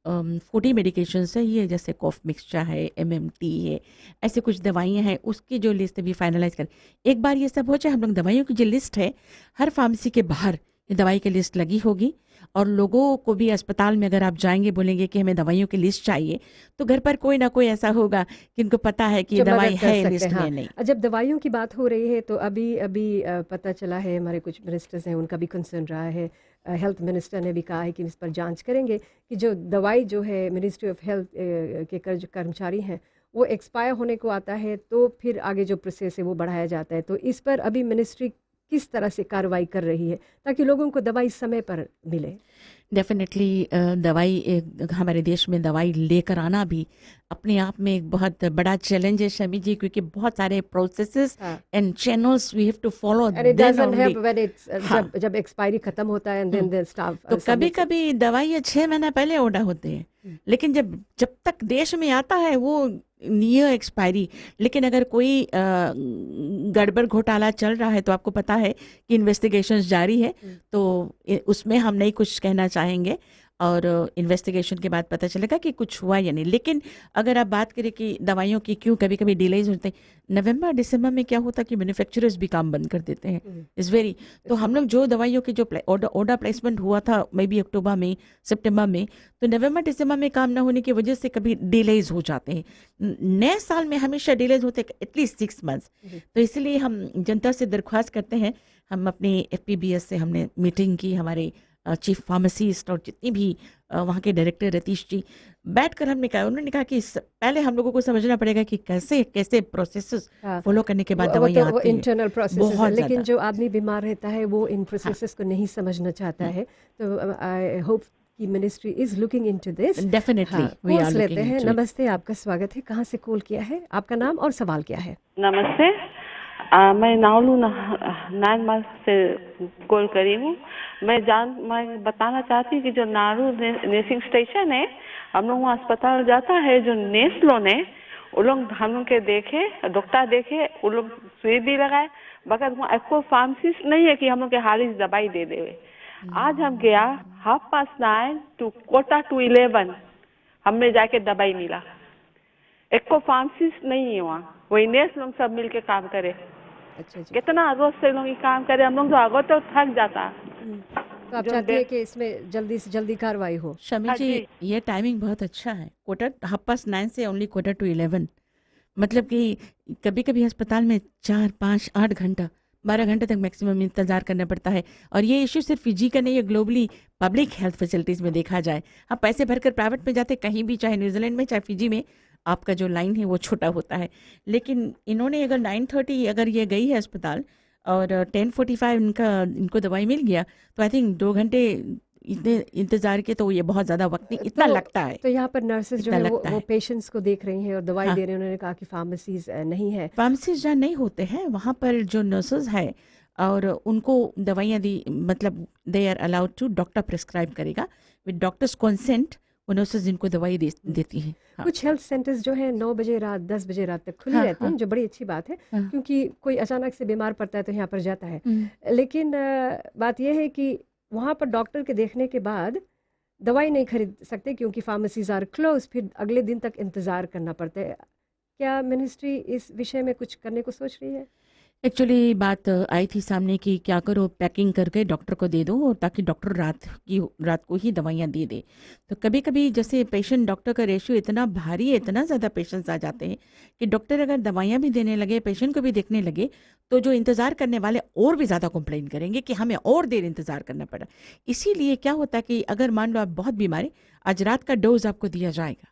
40 मेडिकेशंस है, ये जैसे कॉफ मिक्सचर है, एमएमटी है, ऐसे कुछ दवाइयाँ हैं, उसकी जो लिस्ट अभी फाइनलाइज कर, एक बार ये सब हो जाए, हम लोग दवाइयों की जो लिस्ट है हर फार्मेसी के बाहर ये दवाई की लिस्ट लगी होगी, और लोगों को भी अस्पताल में अगर आप जाएंगे बोलेंगे कि हमें दवाइयों की लिस्ट चाहिए, तो घर पर कोई ना कोई ऐसा होगा कि इनको पता है कि ये जो मदद दवाई कर है सकते लिस्ट हैं। हाँ, में नहीं। जब दवाइयों की बात हो रही है तो अभी अभी पता चला है, हमारे कुछ मिनिस्टर्स हैं उनका भी कंसर्न रहा है, हेल्थ मिनिस्टर ने भी कहा है कि इस पर जांच करेंगे कि जो दवाई जो है मिनिस्ट्री ऑफ हेल्थ के कर्मचारी हैं वो एक्सपायर होने को आता है, तो फिर आगे जो प्रोसेस है वो बढ़ाया जाता है। तो इस पर अभी मिनिस्ट्री किस तरह से कार्रवाई कर रही है ताकि लोगों को दवाई समय पर मिले? डेफिनेटली दवाई हमारे देश में दवाई लेकर आना भी अपने आप में एक बहुत बड़ा चैलेंज है शमी जी, क्योंकि बहुत सारे प्रोसेसेस हाँ, and channels we have to follow, and it then doesn't only. help when it's हाँ जब एक्सपायरी खत्म होता है and then the staff तो कभी submits it. कभी दवाइयाँ 6 महीना पहले ऑर्डर होते हैं, हम्म, लेकिन जब तक देश में आता है वो नियर एक्सपायरी। लेकिन अगर कोई गड़बड़ घोटाला चल रहा है तो आपको पता है कि इन्वेस्टिगेशंस जारी है, हम्म, तो उसमें हम नहीं कुछ कहना चाहेंगे, और इन्वेस्टिगेशन के बाद पता चलेगा कि कुछ हुआ या नहीं। लेकिन अगर आप बात करें कि दवाइयों की क्यों कभी कभी डिलेज होते हैं, नवंबर दिसंबर में क्या होता है कि मैन्युफैक्चरर्स भी काम बंद कर देते हैं, हम्म, इज़ वेरी। तो हम लोग जो दवाइयों के जो ऑर्डर प्लेसमेंट हुआ था मे बी अक्टूबर में, सितंबर में, तो नवंबर दिसंबर में काम ना होने की वजह से कभी डिलेज हो जाते हैं। नए साल में हमेशा डिलेज होते हैं एटलीस्ट 6 मंथ्स। जी, तो इसलिए हम जनता से दरख्वास्त करते हैं, हम अपने FPBS से हमने मीटिंग की, हमारे चीफ फार्मासिस्ट और जितनी भी वहाँ के डायरेक्टर रतीश जी बैठकर हमने कहा, उन्होंने कहा कि पहले हम लोगों को समझना पड़ेगा कि कैसे कैसे प्रोसेस हाँ, फॉलो करने के बाद वो दवाइयाँ तो वो आती हैं। इंटरनल प्रोसेस है, बहुत लेकिन ज़्यादा। जो आदमी बीमार रहता है वो इन हाँ प्रोसेसेस को नहीं समझना चाहता है। तो आई होप कि ministry is looking into this. Definitely हाँ, वी आर कॉल्स लेते लुकिंग हैं। Into it. नमस्ते, आपका स्वागत है। कहाँ से कॉल किया है? आपका नाम और सवाल क्या है? नमस्ते। मैं नावलू नानमाल से कॉल करी हूँ। मैं बताना चाहती हूँ कि जो नारू नर्सिंग स्टेशन है, हम लोग वहाँ अस्पताल जाता है, जो नर्स लोग हैं वो लोग हम लोग के देखे, डॉक्टर देखे, वो लोग सुई भी लगाए, मगर वहाँ कोई फार्मासिस्ट नहीं है कि हम लोग के हाली दवाई दे देवे। आज हम गया 9:30 to 11:15 हमें जाके दवाई मिला। एक को फार्मासिस्ट नहीं है वहाँ, वही नर्स लोग सब मिल के काम करे। अच्छा जी। कितना रोज से लोग ये काम करे, हम लोग तो आगे तो थक जाता। तो आप जो चाहती हैं दे- कि इसमें जल्दी से जल्दी कार्रवाई हो। शमी हाँ जी, जी। ये टाइमिंग बहुत अच्छा है, 9:15 से ओनली 11:45। मतलब कि कभी कभी अस्पताल में 4, 5, 8 घंटा, 12 घंटे तक मैक्सिमम इंतज़ार करना पड़ता है। और ये इश्यू सिर्फ फिजी का नहीं है, ग्लोबली पब्लिक हेल्थ फैसिलिटीज़ में देखा जाए। आप पैसे भरकर प्राइवेट में जाते कहीं भी, चाहे न्यूजीलैंड में चाहे फिजी में, आपका जो लाइन है वो छोटा होता है। लेकिन इन्होंने अगर 9:30 अगर ये गई है अस्पताल और 10:45 इनको दवाई मिल गया, तो आई थिंक 2 घंटे इतने इंतज़ार के, तो ये बहुत ज़्यादा वक्त नहीं, इतना तो लगता है। तो यहाँ पर नर्सेज जो इतना है लगता वो है। पेशेंट्स को देख रही हैं और दवाई हाँ। दे रही हैं। उन्होंने कहा कि फार्मेसीज नहीं है। फार्मेसिस्ट जहाँ नहीं होते हैं वहाँ पर जो नर्सेज है और उनको दवाइयाँ दी, मतलब they are allowed to, doctor prescribe करेगा विद डॉक्टर्स कंसेंट, वो नर्सेज इनको दवाई देती हैं। हाँ। कुछ हेल्थ सेंटर्स जो है 9 बजे रात 10 बजे रात तक खुली हाँ, रहते हैं, हाँ। जो बड़ी अच्छी बात है, हाँ। क्योंकि कोई अचानक से बीमार पड़ता है तो यहाँ पर जाता है। हम्म। लेकिन बात यह है कि वहाँ पर डॉक्टर के देखने के बाद दवाई नहीं खरीद सकते क्योंकि फार्मेसीज आर क्लोज, फिर अगले दिन तक इंतज़ार करना पड़ता है। क्या मिनिस्ट्री इस विषय में कुछ करने को सोच रही है? एक्चुअली बात आई थी सामने कि क्या करो, पैकिंग करके डॉक्टर को दे दो, और ताकि डॉक्टर रात को ही दवाइयाँ दे दे। तो कभी कभी जैसे पेशेंट डॉक्टर का रेशियो इतना भारी है, इतना ज़्यादा पेशेंट्स आ जाते हैं कि डॉक्टर अगर दवाइयाँ भी देने लगे, पेशेंट को भी देखने लगे, तो जो इंतज़ार करने वाले और भी ज़्यादा कंप्लेन करेंगे कि हमें और देर इंतज़ार करना पड़ा। इसीलिए क्या होता है कि अगर मान लो आप बहुत बीमार हैं, आज रात का डोज आपको दिया जाएगा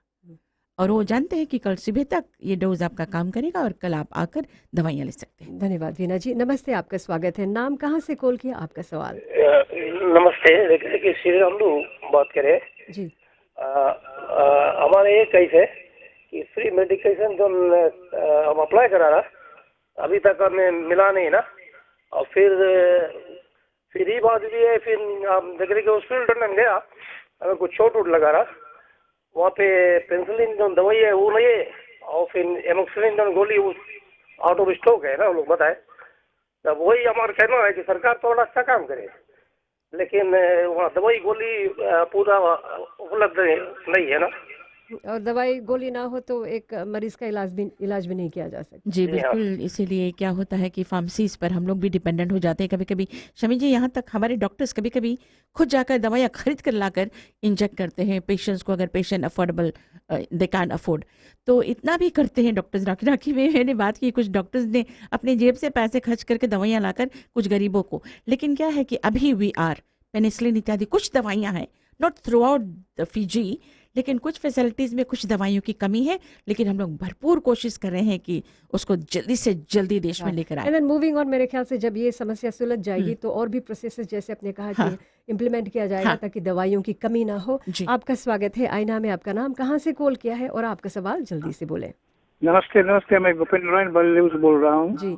और वो जानते हैं कि कल सुबह तक ये डोज आपका काम करेगा और कल आप आकर दवाइयाँ ले सकते हैं। धन्यवाद वीना जी। नमस्ते, आपका स्वागत है। नाम कहाँ से कॉल किया, आपका सवाल? नमस्ते, देखिए श्री रामलू बात करें। जी। हमारे ये केस है कि फ्री मेडिकेशन जो हम अप्लाई करा ना, अभी तक हमें मिला नहीं ना। और फिर ये बात भी है, फिर हम देख रहे कि हॉस्पिटल में गया, हमें कुछ चोट वोट लगा रहा, वहाँ पे पेंसिलिन जो दवाई है वो नहीं है, और फिर एमोक्सिलिन जो गोली वो आउट ऑफ स्टॉक है ना, वो लोग बताए। तब वही हमारा कहना है कि सरकार थोड़ा अच्छा काम करे, लेकिन वहाँ दवाई गोली पूरा उपलब्ध नहीं है ना। और दवाई गोली ना हो तो एक मरीज का इलाज भी नहीं किया जा सकता। जी बिल्कुल, इसीलिए क्या होता है कि फार्मेसीज पर हम लोग भी डिपेंडेंट हो जाते हैं कभी कभी। शमी जी, यहाँ तक हमारे डॉक्टर्स कभी कभी खुद जाकर दवाइयाँ खरीद कर लाकर इंजेक्ट करते हैं पेशेंट्स को, अगर patient affordable they can afford, तो इतना भी करते हैं डॉक्टर्स। राखी में मैंने बात की, कुछ डॉक्टर्स ने अपने जेब से पैसे खर्च करके दवाइयाँ लाकर कुछ गरीबों को। लेकिन क्या है कि अभी वी आर पेनिसिलिन इत्यादि कुछ दवाइयाँ हैं, नॉट थ्रू आउट फिजी, लेकिन कुछ फैसिलिटीज़ में कुछ दवाइयों की कमी है। लेकिन हम लोग भरपूर कोशिश कर रहे हैं कि उसको जल्दी से जल्दी देश में लेकर आए। एंड देन मूविंग ऑन, मेरे ख्याल से जब ये समस्या सुलझ जाएगी तो और भी प्रोसेसेस जैसे आपने कहा हाँ। कि इम्प्लीमेंट किया जाएगा हाँ। ताकि दवाइयों की कमी ना हो। जी। आपका स्वागत है आईना में। आपका नाम, कहाँ से कॉल किया है और आपका सवाल जल्दी से बोलें। नमस्ते, मैं भूपेंद्र नारायण बल्लेव से बोल रहा हूँ जी।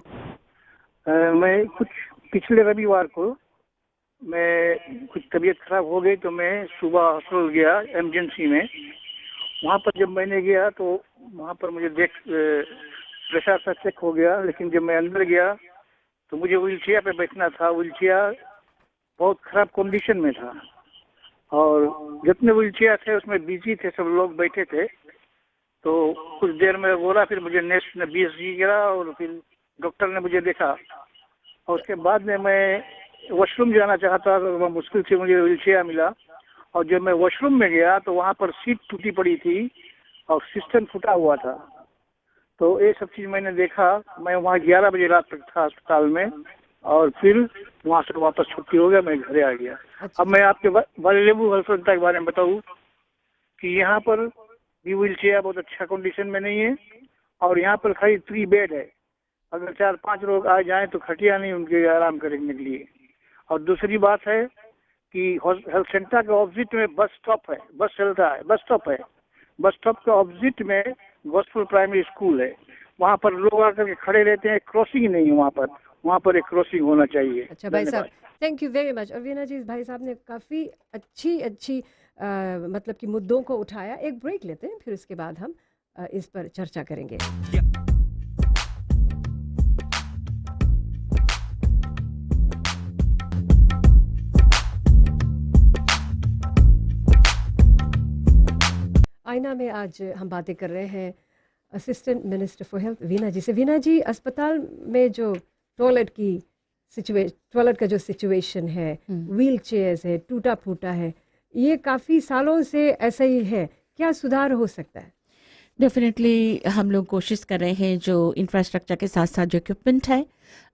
मैं कुछ पिछले रविवार को मैं कुछ तबीयत खराब हो गई, तो मैं सुबह हॉस्पिटल गया इमरजेंसी में। वहाँ पर जब मैंने गया तो वहाँ पर मुझे प्रेशर सा चेक हो गया, लेकिन जब मैं अंदर गया तो मुझे व्हील चेयर पे बैठना था। व्हील चेयर बहुत खराब कंडीशन में था और जितने व्हील चेयर थे उसमें बिजी थे, सब लोग बैठे थे। तो कुछ देर में बोला, फिर मुझे नेक्स्ट ने BSG गिरा और फिर डॉक्टर ने मुझे देखा। और उसके बाद में मैं वॉशरूम जाना चाहता तो मुश्किल से मुझे व्हील चेयर मिला। और जब मैं वॉशरूम में गया तो वहाँ पर सीट टूटी पड़ी थी और सिस्टम फूटा हुआ था। तो ये सब चीज़ मैंने देखा। मैं वहाँ 11 बजे रात तक था अस्पताल में और फिर वहाँ से वापस छुट्टी हो गया, मैं घरे आ गया। अब मैं आपके वालेबू हॉस्पिटल के बारे में बताऊँ कि यहाँ पर भी व्हील चेयर बहुत अच्छा कंडीशन में नहीं है और यहाँ पर खाली 3 बेड है। अगर 4-5 लोग आ जाएं तो खटिया नहीं उनके आराम करने के लिए। और दूसरी बात है कि हेल्थ सेंटर के ऑपोजिट में बस स्टॉप है, बस चलता है, बस स्टॉप है। बस स्टॉप के ऑपोजिट में गॉस्पेल प्राइमरी स्कूल है। वहाँ पर लोग आकर के खड़े रहते हैं, क्रॉसिंग नहीं है वहाँ पर एक क्रॉसिंग होना चाहिए। अच्छा भाई साहब, थैंक यू वेरी मच। और वीना जी, भाई साहब ने काफ़ी अच्छी मतलब कि मुद्दों को उठाया। एक ब्रेक लेते हैं, फिर उसके बाद हम इस पर चर्चा करेंगे। आईना में आज हम बातें कर रहे हैं assistant minister for health Veena ji से। वीना जी, अस्पताल में जो टॉयलेट की टॉयलेट का जो सिचुएशन है, व्हील चेयर्स है, टूटा फूटा है, ये काफ़ी सालों से ऐसा ही है, क्या सुधार हो सकता है? डेफिनेटली हम लोग कोशिश कर रहे हैं जो इंफ्रास्ट्रक्चर के साथ साथ जो इक्विपमेंट है,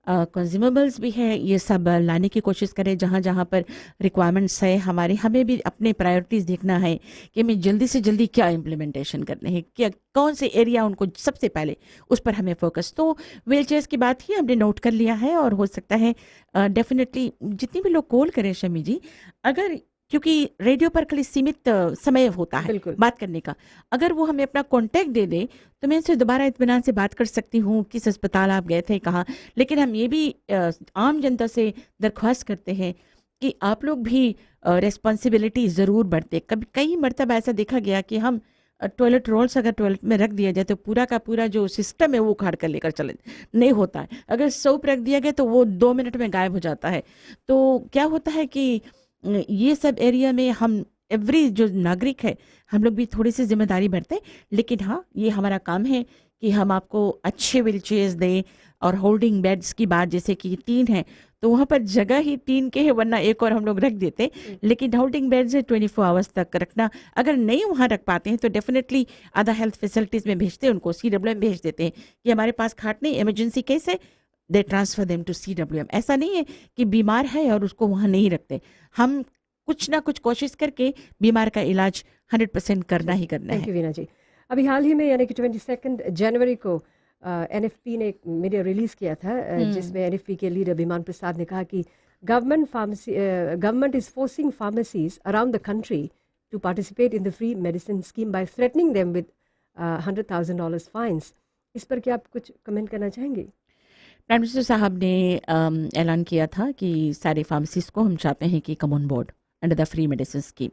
कंज्यूमेबल्स भी है, ये सब लाने की कोशिश करें जहाँ जहाँ पर रिक्वायरमेंट्स है। हमें भी अपने प्रायोरिटीज़ देखना है कि हमें जल्दी से जल्दी क्या इम्प्लीमेंटेशन करने हैं, क्या कौन से एरिया उनको सबसे पहले उस पर हमें फोकस। तो व्हील चेयर्स की बात ही हमने नोट कर लिया है और हो सकता है डेफिनेटली जितने भी लोग कॉल करें शमी जी, अगर क्योंकि रेडियो पर खाली सीमित समय होता है बिल्कुल। बात करने का, अगर वो हमें अपना कॉन्टैक्ट दे दे तो मैं इनसे दोबारा इत्मीनान से बात कर सकती हूँ किस अस्पताल आप गए थे, कहाँ। लेकिन हम ये भी आम जनता से दरख्वास्त करते हैं कि आप लोग भी रिस्पॉन्सिबिलिटी ज़रूर बरतें। कभी कई मरतबा ऐसा देखा गया कि हम टॉयलेट रोल्स अगर टॉयलेट में रख दिया जाए तो पूरा का पूरा जो सिस्टम है वो उखाड़ कर लेकर चले, नहीं होता है। अगर सोप रख दिया गया तो वो 2 मिनट में गायब हो जाता है। तो क्या होता है कि ये सब एरिया में हम एवरी जो नागरिक है हम लोग भी थोड़ी सी जिम्मेदारी बरतें। लेकिन हाँ, ये हमारा काम है कि हम आपको अच्छे व्हील चेयर्स दें। और होल्डिंग बेड्स की बात, जैसे कि 3 है तो वहाँ पर जगह ही 3 के है, वरना एक और हम लोग रख देते। लेकिन होल्डिंग बेड्स है 24 आवर्स तक रखना। अगर नहीं वहाँ रख पाते हैं तो डेफिनेटली आधा हेल्थ फैसिलिटीज़ में भेजते हैं उनको, CWM भेज देते हैं कि हमारे पास खाट नहीं, इमरजेंसी केस है, they transfer them to CWM। ऐसा नहीं है कि बीमार है और उसको वहाँ नहीं रखते। हम कुछ ना कुछ कोशिश करके बीमार का इलाज 100% करना ही करना थैंक है। यू वीना जी। अभी हाल ही में यानी कि 22 जनवरी को NFP ने एक मीडिया रिलीज़ किया था जिसमें NFP के लीडर विमान प्रसाद ने कहा कि government is forcing pharmacies around the country to participate in the free medicine scheme by threatening them with $100,000 fines. इस पर क्या आप कुछ कमेंट करना चाहेंगे? प्राइम मिनिस्टर साहब ने ऐलान किया था कि सारे फार्मेसिस्ट को हम चाहते हैं कि come on board under the free medicine scheme.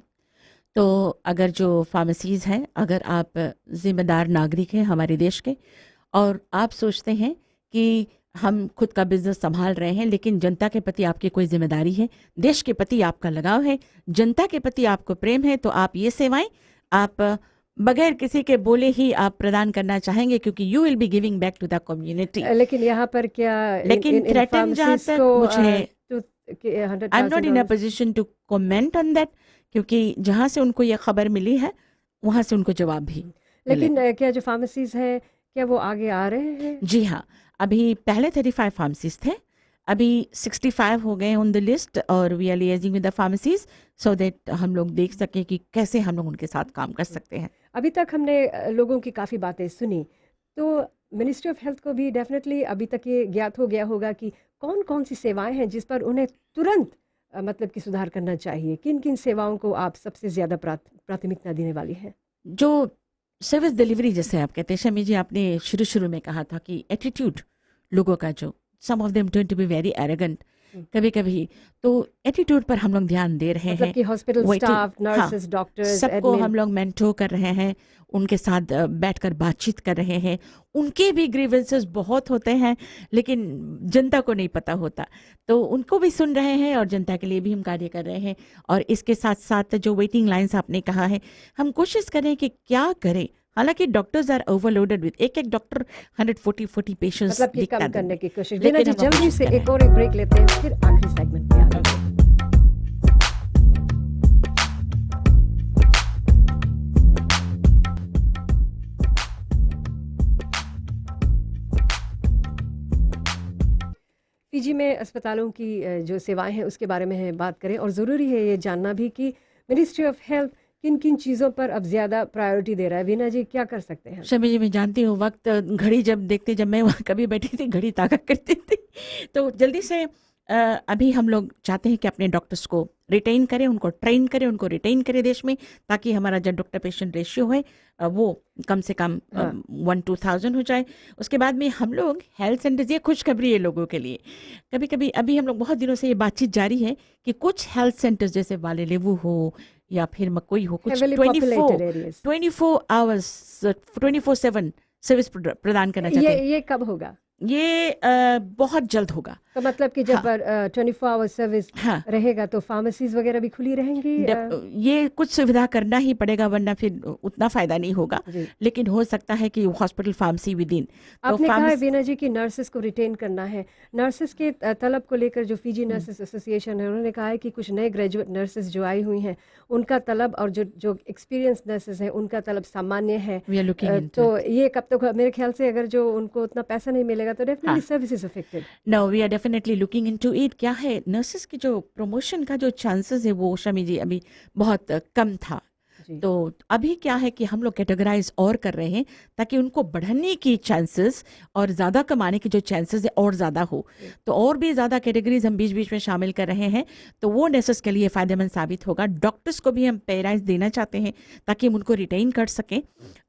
तो अगर जो फार्मेसीज़ हैं, अगर आप ज़िम्मेदार नागरिक हैं हमारे देश के और आप सोचते हैं कि हम खुद का बिजनेस संभाल रहे हैं, लेकिन जनता के प्रति आपकी कोई जिम्मेदारी है, देश के प्रति आपका लगाव है, जनता के प्रति आपको प्रेम है, तो आप ये सेवाएं आप बगैर किसी के बोले ही आप प्रदान करना चाहेंगे, क्योंकि you will be giving back to the community. लेकिन यहाँ पर क्या लेकिन थ्रेटन जहाँ तक मुझे I am not in a position to comment on that, क्योंकि जहाँ से उनको ये खबर मिली है वहाँ से उनको जवाब भी लेकिन क्या जो फार्मेसीज है क्या वो आगे आ रहे हैं? जी हाँ, अभी पहले 35 फार्मेसीज थे, अभी 65 हो गए ऑन द लिस्ट और we are liaising with the pharmacies so that हम लोग देख सकें कि कैसे हम लोग उनके साथ काम कर सकते हैं। अभी तक हमने लोगों की काफ़ी बातें सुनी, तो मिनिस्ट्री ऑफ हेल्थ को भी डेफिनेटली अभी तक ये ज्ञात हो गया होगा कि कौन कौन सी सेवाएं हैं जिस पर उन्हें तुरंत मतलब कि सुधार करना चाहिए। किन किन सेवाओं को आप सबसे ज़्यादा प्राथमिकता देने वाली हैं? जो सर्विस डिलीवरी जैसे आप कहते हैं शमी जी, आपने शुरू में कहा था कि एटीट्यूड लोगों का, जो some of them turn to be very arrogant कभी कभी, तो एटीट्यूड पर हम लोग ध्यान दे रहे हैं कि हॉस्पिटल स्टाफ, नर्सेस, डॉक्टर्स, सबको हम लोग मेंटोर कर रहे हैं, उनके साथ बैठकर बातचीत कर रहे हैं। उनके भी ग्रीवेंसेस बहुत होते हैं लेकिन जनता को नहीं पता होता, तो उनको भी सुन रहे हैं और जनता के लिए भी हम कार्य कर रहे हैं। और इसके साथ साथ जो वेटिंग लाइंस आपने कहा है, हम कोशिश करें कि क्या करें। हालांकि डॉक्टर्स आर ओवरलोडेड विद एक डॉक्टर 140 पेशेंट्स मतलब कि कम करने की कोशिश। लेकिन जल्दी से एक और ब्रेक लेते हैं, फिर आखिरी सेगमेंट में आते हैं। पीजी में अस्पतालों की जो सेवाएं हैं उसके बारे में बात करें, और ज़रूरी है ये जानना भी कि मिनिस्ट्री ऑफ हेल्थ किन किन चीज़ों पर अब ज़्यादा प्रायोरिटी दे रहा है। वीना जी, क्या कर सकते हैं? शमी जी, मैं जानती हूँ वक्त घड़ी जब देखते, जब मैं वहाँ कभी बैठी थी घड़ी ताका करती थी, तो जल्दी से अभी हम लोग चाहते हैं कि अपने डॉक्टर्स को रिटेन करें, उनको ट्रेन करें, उनको रिटेन करें देश में, ताकि हमारा जो डॉक्टर पेशेंट रेशियो है वो कम से कम 1-2,000 हो जाए। उसके बाद में हम लोग हेल्थ सेंटर्स, ये खुशखबरी है लोगों के लिए, कभी कभी अभी हम लोग बहुत दिनों से ये बातचीत जारी है कि कुछ हेल्थ सेंटर्स जैसे वाले लेवू हो या फिर मकोई हो, कुछ 24 आवर्स 24/7 सर्विस प्रदान करना चाहते हैं। ये कब होगा? ये बहुत जल्द होगा। तो मतलब कि जब 24 आवर सर्विस हाँ रहेगा तो फार्मेसीज वगैरह भी खुली रहेंगी? ये कुछ सुविधा करना ही पड़ेगा, वरना फिर उतना फायदा नहीं होगा। जी। लेकिन हो सकता है कि हॉस्पिटल फार्मेसी विद इन। तो आपने कहा है फार्मेसी वीना जी कि नर्सेस को रिटेन करना है। नर्सेस के तलब को लेकर जो फीजी नर्सेस एसोसिएशन है उन्होंने कहा है कि कुछ नए ग्रेजुएट नर्सेस जो आई हुई हैं उनका तलब और जो एक्सपीरियंस नर्सेस हैं उनका तलब सामान्य है। वी आर लुकिंग इनटू तो ये कब तक मेरे ख्याल से अगर जो उनको उतना पैसा नहीं मिलेगा तो definitely services affected. No, we are definitely looking into it. क्या है, नर्सेस की जो प्रमोशन का जो चांसेस है वो शमी जी अभी बहुत कम था। जी। तो अभी क्या है कि हम लोग कैटेगराइज और कर रहे हैं ताकि उनको बढ़ने की चांसेस और ज़्यादा कमाने की जो चांसेस है और ज़्यादा हो। तो और भी ज़्यादा कैटेगरीज हम बीच बीच में शामिल कर रहे हैं, तो वो नर्सेस के लिए फ़ायदेमंद साबित होगा। डॉक्टर्स को भी हम पे राइज देना चाहते हैं ताकि हम उनको रिटेन कर सकें।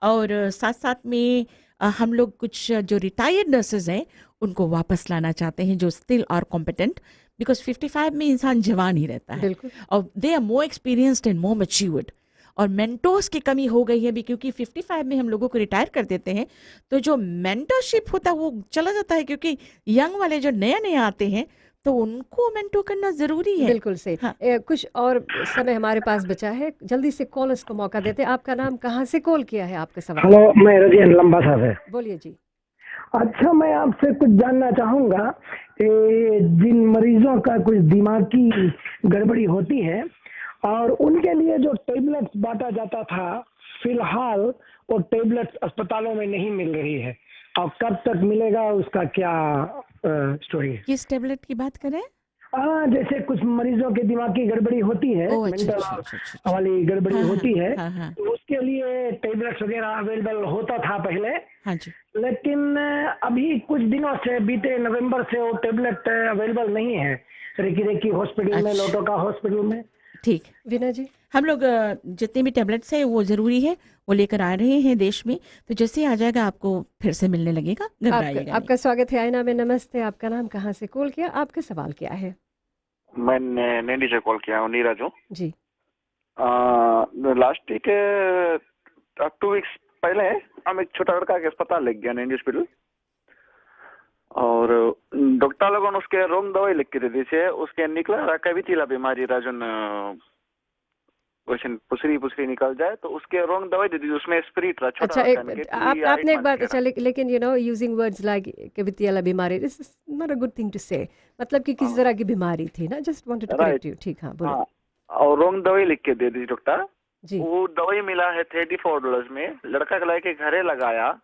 और साथ साथ में हम लोग कुछ जो रिटायर्ड नर्सेज हैं उनको वापस लाना चाहते हैं जो स्टिल आर कॉम्पिटेंट, बिकॉज 55 में इंसान जवान ही रहता है बिल्कुल। और they are more experienced and more matured. और मेंटोर्स की कमी हो गई है अभी, क्योंकि 55 में हम लोगों को रिटायर कर देते हैं तो जो मेंटरशिप होता है वो चला जाता है, क्योंकि यंग वाले जो नए नए आते हैं तो उनको मेंटोर करना ज़रूरी है। बिल्कुल सही। हाँ। कुछ और समय हमारे पास बचा है, जल्दी से कॉलर्स को मौका देते हैं। आपका नाम, कहाँ से कॉल किया है, आपका सवाल? हेलो, मैं रजियन लंबा साहब है। बोलिए जी। अच्छा, मैं आपसे कुछ जानना चाहूँगा कि जिन मरीजों का कुछ दिमागी गड़बड़ी होती है और उनके लिए जो टेबलेट्स बांटा जाता था, फिलहाल वो टेबलेट्स अस्पतालों में नहीं मिल रही है, और कब तक मिलेगा उसका क्या स्टोरी है? किस टेबलेट की बात करें? जैसे कुछ मरीजों के दिमाग की गड़बड़ी होती है, ओह, अच्छा, मेंटल अच्छा, अच्छा, अच्छा। वाली गड़बड़ी हाँ, होती है, हाँ, हाँ, तो उसके लिए टेबलेट्स वगैरह अवेलेबल होता था पहले, हाँ जी। लेकिन अभी कुछ दिनों से, बीते नवंबर से वो टेबलेट अवेलेबल नहीं है रेकी हॉस्पिटल में, अच्छा। लोटोका हॉस्पिटल में। ठीक, वीना जी। हम लोग जितने भी टेबलेट्स हैं वो ज़रूरी है वो लेकर आ रहे हैं देश में, तो जैसे ही आ जाएगा आपको फिर से मिलने लगेगा, घबराइएगा नहीं। आपका स्वागत है आईना में। नमस्ते, आपका नाम, कहाँ से कॉल किया, आपका सवाल क्या है? मैंने नैनी से कॉल किया हूँ, नीरज हूँ जी। लास्ट वीक 2 वीक्स पहले हम एक छोटा लड़का के अस्पताल ले गया, नैनी हॉस्पिटल, और डॉक्टर लोगों ने उसके रोम दवाई लिख के दे दी थी। उसके निकला कैविटीला बीमारी राजन क्वेश्चन पुसरी निकल जाए तो उसके रोंग दवाई दे दी, उसमें स्पिरिट रहा छोटा। अच्छा, आपने एक बात, अच्छा, लेकिन you know using words like कैविटीला बीमारी, this is not a good thing to say. मतलब कि किस तरह की बीमारी थी ना, just wanted to correct you. ठीक, हाँ बोलो। और रोंग दवाई लिख के दे दी डॉक्टर जी। वो दवाई मिला है $34 में। लड़का को लेके घरे लगाया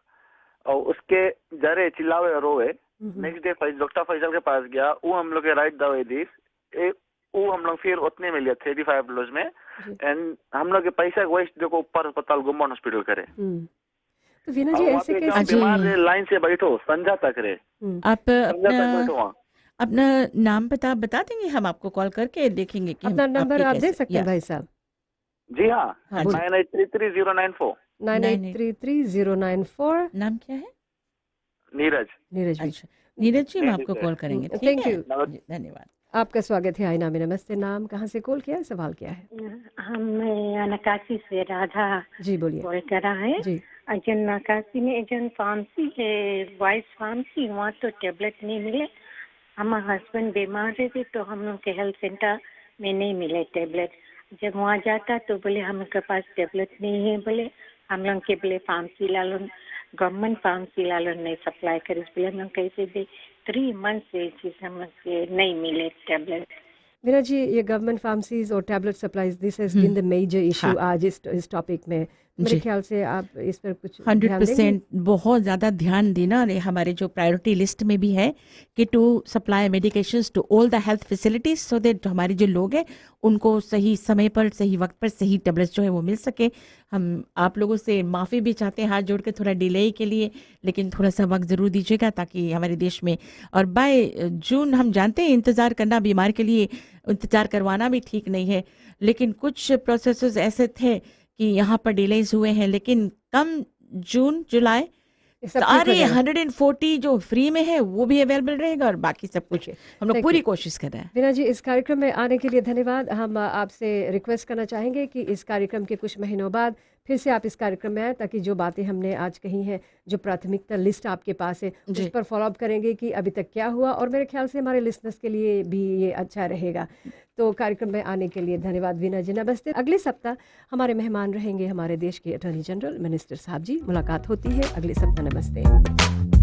और उसके जरे चिल्लावे रोए। नेक्स्ट डे डॉक्टर फैजल के पास गया, वो हम लोग के राइट दवाई दी, वो हम लोग फिर उतने में लिया $35 में, एंड हम लोग के पैसा वेस्ट देखो ऊपर अस्पताल गुम्बन हॉस्पिटल करे। तो वीना जी ऐसे कैसे? बीमार लाइन से बैठो संजा तक रे, आप अपना नाम बता देंगे, हम आपको कॉल करके देखेंगे कि अपना नंबर आप दे सकते हैं भाई साहब? जी हाँ, 98330994। 98330994। नाम क्या है? नीरज। नीरज। अच्छा, नीरज जी, हम आपको कॉल करेंगे। थैंक यू, धन्यवाद। आपका स्वागत है आईना में। नमस्ते, नाम, कहाँ से कॉल किया है, सवाल क्या है? हम नकाशी से राधा जी बोलिए। कॉल करा है जी। अजन नकाशी में एजन फार्मेसी है, वॉइस फार्मेसी, वहाँ तो टेबलेट नहीं मिले। हमारे हस्बैंड बीमार थे तो हम लोग के हेल्थ सेंटर में नहीं मिले टेबलेट। जब वहाँ जाता तो बोले हम लोग के पास टेबलेट नहीं है, बोले हम लोग के बोले फार्मेसी ला लो, गवर्नमेंट फार्मेसी ला लो नहीं सप्लाई करे, बोले हम लोग कैसे दे। 3 मंथ से चीज हम लोग के नहीं मिले टेबलेट। मीरा जी, ये गवर्नमेंट फार्मेसीज और tablet supplies, this has been the major issue आज इस टॉपिक में। मेरे ख्याल से आप इस पर कुछ 100% बहुत ज़्यादा ध्यान देना, हमारे जो प्रायोरिटी लिस्ट में भी है कि to supply medications to all the health facilities, so that हमारे जो लोग हैं उनको सही समय पर, सही वक्त पर सही टेबलेट्स जो है वो मिल सके। हम आप लोगों से माफ़ी भी चाहते हैं हाथ जोड़ के थोड़ा डिले के लिए, लेकिन थोड़ा सा वक्त ज़रूर दीजिएगा ताकि हमारे देश में, और बाय जून हम जानते हैं इंतज़ार करना बीमार के लिए, इंतज़ार करवाना भी ठीक नहीं है, लेकिन कुछ प्रोसेसेस ऐसे थे कि यहाँ पर डिलेज हुए हैं, लेकिन कम जून जुलाई सारे 140 जो फ्री में है वो भी अवेलेबल रहेगा, और बाकी सब कुछ हम लोग पूरी कोशिश कर रहे हैं। वीना जी, इस कार्यक्रम में आने के लिए धन्यवाद। हम आपसे रिक्वेस्ट करना चाहेंगे कि इस कार्यक्रम के कुछ महीनों बाद फिर से आप इस कार्यक्रम में आए ताकि जो बातें हमने आज कही हैं, जो प्राथमिकता लिस्ट आपके पास है, उस पर फॉलोअप करेंगे कि अभी तक क्या हुआ, और मेरे ख्याल से हमारे लिसनर्स के लिए भी ये अच्छा रहेगा। तो कार्यक्रम में आने के लिए धन्यवाद वीना जी, नमस्ते। अगले सप्ताह हमारे मेहमान रहेंगे हमारे देश के अटॉर्नी जनरल मिनिस्टर साहब जी। मुलाकात होती है अगले सप्ताह। नमस्ते।